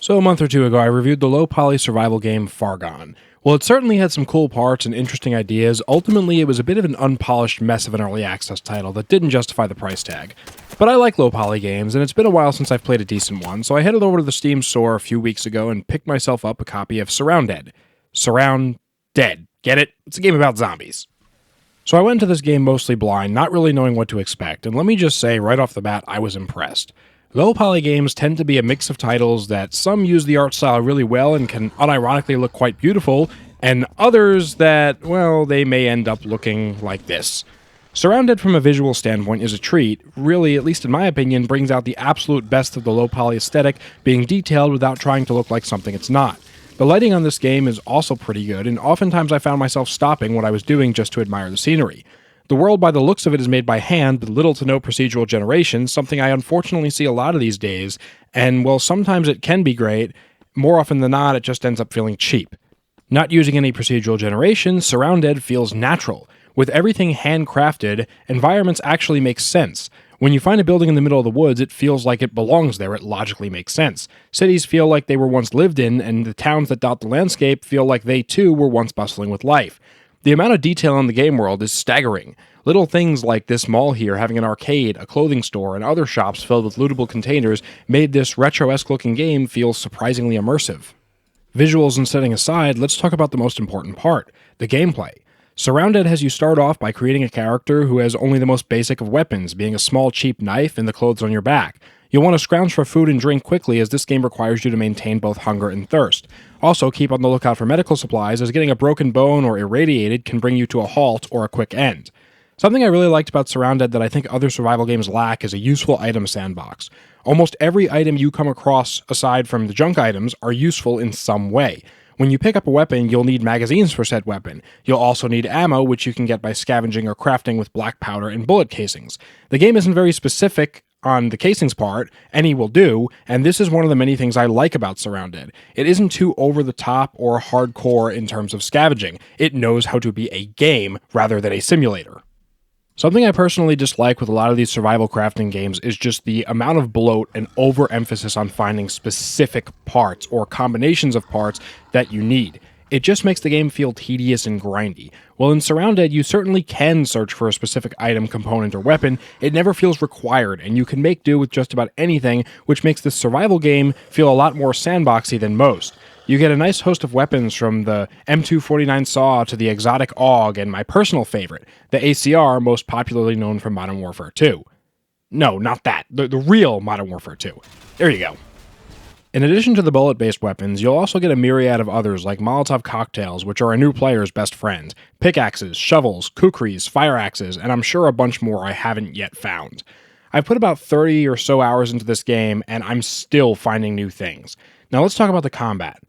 So a month or two ago, I reviewed the low-poly survival game Far Gone. While it certainly had some cool parts and interesting ideas, ultimately it was a bit of an unpolished mess of an early access title that didn't justify the price tag. But I like low-poly games, and it's been a while since I've played a decent one, so I headed over to the Steam store a few weeks ago and picked myself up a copy of Surroundead. Surroundead. Get it? It's a game about zombies. So I went into this game mostly blind, not really knowing what to expect, and let me just say right off the bat, I was impressed. Low-poly games tend to be a mix of titles that some use the art style really well and can unironically look quite beautiful, and others that, well, they may end up looking like this. Surrounded from a visual standpoint is a treat, really, at least in my opinion, brings out the absolute best of the low-poly aesthetic, being detailed without trying to look like something it's not. The lighting on this game is also pretty good, and oftentimes I found myself stopping what I was doing just to admire the scenery. The world, by the looks of it, is made by hand with little to no procedural generation, something I unfortunately see a lot of these days, and while sometimes it can be great, more often than not it just ends up feeling cheap. Not using any procedural generation, Surrounded feels natural. With everything handcrafted, environments actually make sense. When you find a building in the middle of the woods, it feels like it belongs there, it logically makes sense. Cities feel like they were once lived in, and the towns that dot the landscape feel like they too were once bustling with life. The amount of detail in the game world is staggering. Little things like this mall here having an arcade, a clothing store, and other shops filled with lootable containers made this retro-esque looking game feel surprisingly immersive. Visuals and setting aside, let's talk about the most important part, the gameplay. Surrounded has you start off by creating a character who has only the most basic of weapons, being a small cheap knife and the clothes on your back. You'll want to scrounge for food and drink quickly as this game requires you to maintain both hunger and thirst. Also, keep on the lookout for medical supplies as getting a broken bone or irradiated can bring you to a halt or a quick end. Something I really liked about Surrounded that I think other survival games lack is a useful item sandbox. Almost every item you come across, aside from the junk items, are useful in some way. When you pick up a weapon, you'll need magazines for said weapon. You'll also need ammo, which you can get by scavenging or crafting with black powder and bullet casings. The game isn't very specific on the casings part, any will do, and this is one of the many things I like about Surrounded. It isn't too over the top or hardcore in terms of scavenging. It knows how to be a game rather than a simulator. Something I personally dislike with a lot of these survival crafting games is just the amount of bloat and overemphasis on finding specific parts or combinations of parts that you need. It just makes the game feel tedious and grindy. While in Surrounded, you certainly can search for a specific item, component, or weapon, it never feels required, and you can make do with just about anything, which makes this survival game feel a lot more sandboxy than most. You get a nice host of weapons from the M249 saw to the exotic AUG, and my personal favorite, the ACR, most popularly known from Modern Warfare 2. No, not that. The real Modern Warfare 2. There you go. In addition to the bullet-based weapons, you'll also get a myriad of others like Molotov cocktails, which are a new player's best friend, pickaxes, shovels, kukris, fire axes, and I'm sure a bunch more I haven't yet found. I've put about 30 or so hours into this game, and I'm still finding new things. Now let's talk about the combat.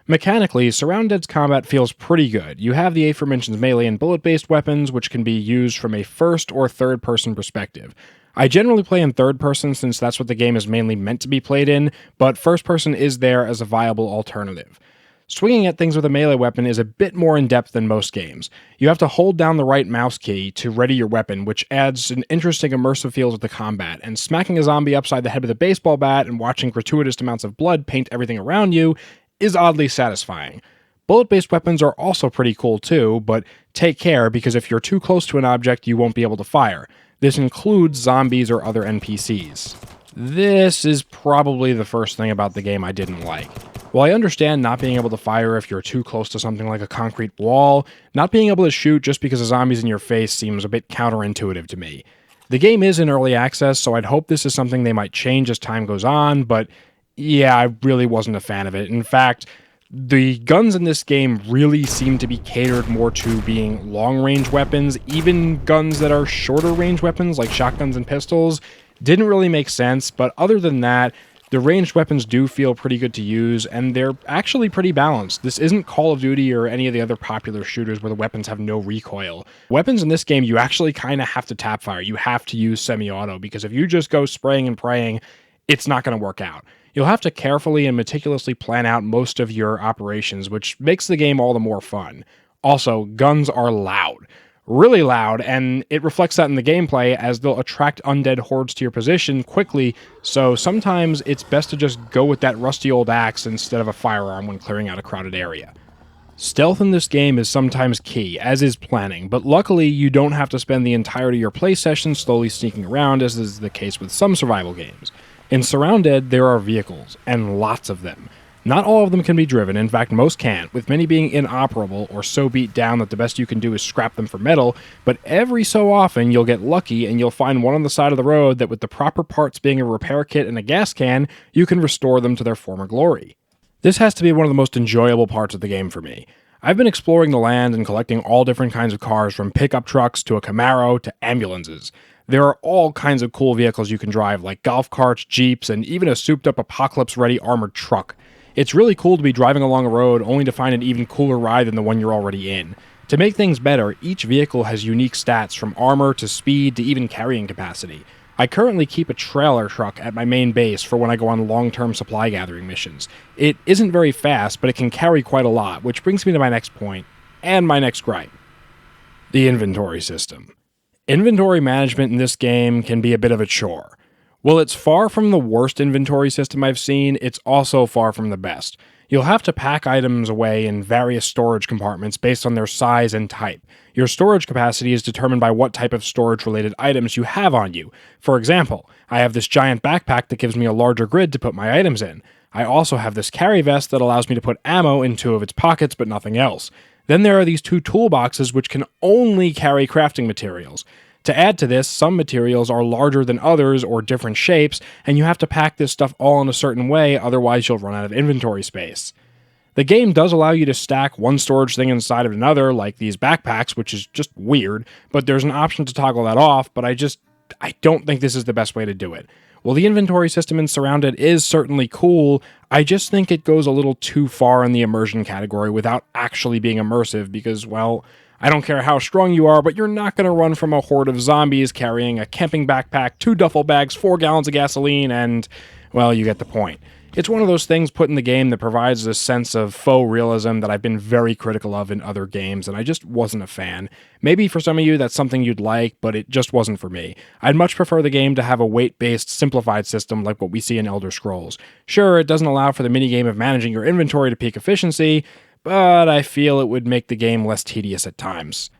Mechanically, Surrounded's combat feels pretty good. You have the aforementioned melee and bullet-based weapons, which can be used from a first or third-person perspective. I generally play in third person since that's what the game is mainly meant to be played in, but first person is there as a viable alternative. Swinging at things with a melee weapon is a bit more in-depth than most games. You have to hold down the right mouse key to ready your weapon, which adds an interesting immersive feel to the combat, and smacking a zombie upside the head with a baseball bat and watching gratuitous amounts of blood paint everything around you is oddly satisfying. Bullet-based weapons are also pretty cool too, but take care because if you're too close to an object, you won't be able to fire. This includes zombies or other NPCs. This is probably the first thing about the game I didn't like. While I understand not being able to fire if you're too close to something like a concrete wall, not being able to shoot just because a zombie's in your face seems a bit counterintuitive to me. The game is in early access, so I'd hope this is something they might change as time goes on, but yeah, I really wasn't a fan of it. In fact, the guns in this game really seem to be catered more to being long-range weapons. Even guns that are shorter-range weapons, like shotguns and pistols, didn't really make sense, but other than that, the ranged weapons do feel pretty good to use, and they're actually pretty balanced. This isn't Call of Duty or any of the other popular shooters where the weapons have no recoil. Weapons in this game, you actually kind of have to tap fire. You have to use semi-auto, because if you just go spraying and praying, it's not going to work out. You'll have to carefully and meticulously plan out most of your operations, which makes the game all the more fun. Also, guns are loud. really loud, and it reflects that in the gameplay as they'll attract undead hordes to your position quickly, so sometimes it's best to just go with that rusty old axe instead of a firearm when clearing out a crowded area. Stealth in this game is sometimes key, as is planning, but luckily you don't have to spend the entirety of your play session slowly sneaking around, as is the case with some survival games. In Surroundead, there are vehicles, and lots of them. Not all of them can be driven, in fact most can't, with many being inoperable or so beat down that the best you can do is scrap them for metal, but every so often you'll get lucky and you'll find one on the side of the road that with the proper parts being a repair kit and a gas can, you can restore them to their former glory. This has to be one of the most enjoyable parts of the game for me. I've been exploring the land and collecting all different kinds of cars, from pickup trucks to a Camaro to ambulances. There are all kinds of cool vehicles you can drive, like golf carts, jeeps, and even a souped-up apocalypse-ready armored truck. It's really cool to be driving along a road only to find an even cooler ride than the one you're already in. To make things better, each vehicle has unique stats, from armor to speed to even carrying capacity. I currently keep a trailer truck at my main base for when I go on long-term supply gathering missions. It isn't very fast, but it can carry quite a lot, which brings me to my next point, and my next gripe. The inventory system. Inventory management in this game can be a bit of a chore. While it's far from the worst inventory system I've seen, it's also far from the best. You'll have to pack items away in various storage compartments based on their size and type. Your storage capacity is determined by what type of storage-related items you have on you. For example, I have this giant backpack that gives me a larger grid to put my items in. I also have this carry vest that allows me to put ammo in 2 of its pockets but nothing else. Then there are these 2 toolboxes which can only carry crafting materials. To add to this, some materials are larger than others or different shapes, and you have to pack this stuff all in a certain way, otherwise you'll run out of inventory space. The game does allow you to stack one storage thing inside of another, like these backpacks, which is just weird, but there's an option to toggle that off, but I don't think this is the best way to do it. While the inventory system in Surrounded is certainly cool, I just think it goes a little too far in the immersion category without actually being immersive because, well, I don't care how strong you are, but you're not going to run from a horde of zombies carrying a camping backpack, 2 duffel bags, 4 gallons of gasoline, and, well, you get the point. It's one of those things put in the game that provides a sense of faux realism that I've been very critical of in other games, and I just wasn't a fan. Maybe for some of you that's something you'd like, but it just wasn't for me. I'd much prefer the game to have a weight-based, simplified system like what we see in Elder Scrolls. Sure, it doesn't allow for the minigame of managing your inventory to peak efficiency, but I feel it would make the game less tedious at times.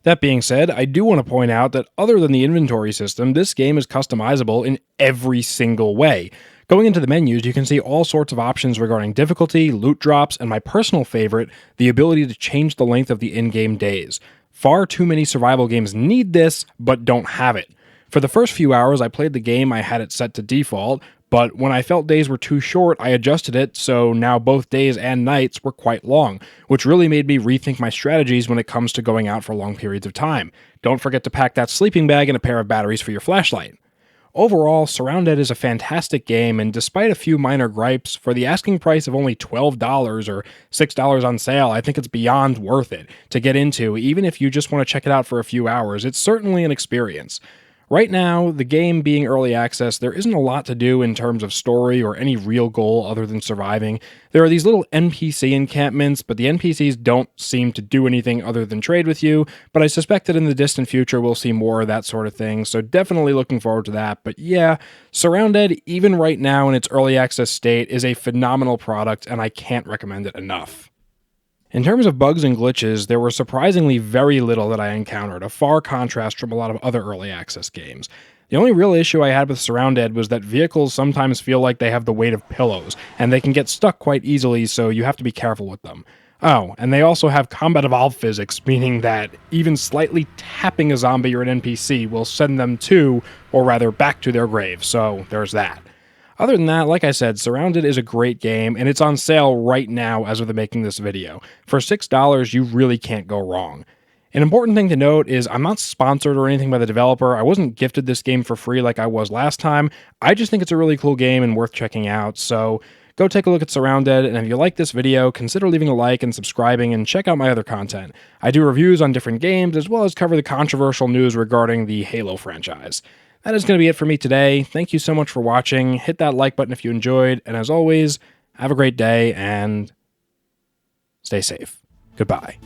That being said, I do want to point out that other than the inventory system, this game is customizable in every single way. Going into the menus, you can see all sorts of options regarding difficulty, loot drops, and my personal favorite, the ability to change the length of the in-game days. Far too many survival games need this, but don't have it. For the first few hours I played the game, I had it set to default, but when I felt days were too short, I adjusted it, so now both days and nights were quite long, which really made me rethink my strategies when it comes to going out for long periods of time. Don't forget to pack that sleeping bag and a pair of batteries for your flashlight. Overall, Surrounded is a fantastic game, and despite a few minor gripes, for the asking price of only $12 or $6 on sale, I think it's beyond worth it to get into, even if you just want to check it out for a few hours. It's certainly an experience. Right now, the game being early access, there isn't a lot to do in terms of story or any real goal other than surviving. There are these little NPC encampments, but the NPCs don't seem to do anything other than trade with you, but I suspect that in the distant future we'll see more of that sort of thing, so definitely looking forward to that. But yeah, Surrounded, even right now in its early access state, is a phenomenal product, and I can't recommend it enough. In terms of bugs and glitches, there were surprisingly very little that I encountered, a far contrast from a lot of other early access games. The only real issue I had with Surrounded was that vehicles sometimes feel like they have the weight of pillows, and they can get stuck quite easily, so you have to be careful with them. Oh, and they also have combat evolved physics, meaning that even slightly tapping a zombie or an NPC will send them to, or rather back to their grave, so there's that. Other than that, like I said, Surrounded is a great game, and it's on sale right now as of the making this video. For $6, you really can't go wrong. An important thing to note is I'm not sponsored or anything by the developer. I wasn't gifted this game for free like I was last time. I just think it's a really cool game and worth checking out, so go take a look at Surrounded, and if you like this video, consider leaving a like and subscribing, and check out my other content. I do reviews on different games, as well as cover the controversial news regarding the Halo franchise. That is going to be it for me today. Thank you so much for watching. Hit that like button if you enjoyed, and as always, have a great day, and stay safe. Goodbye.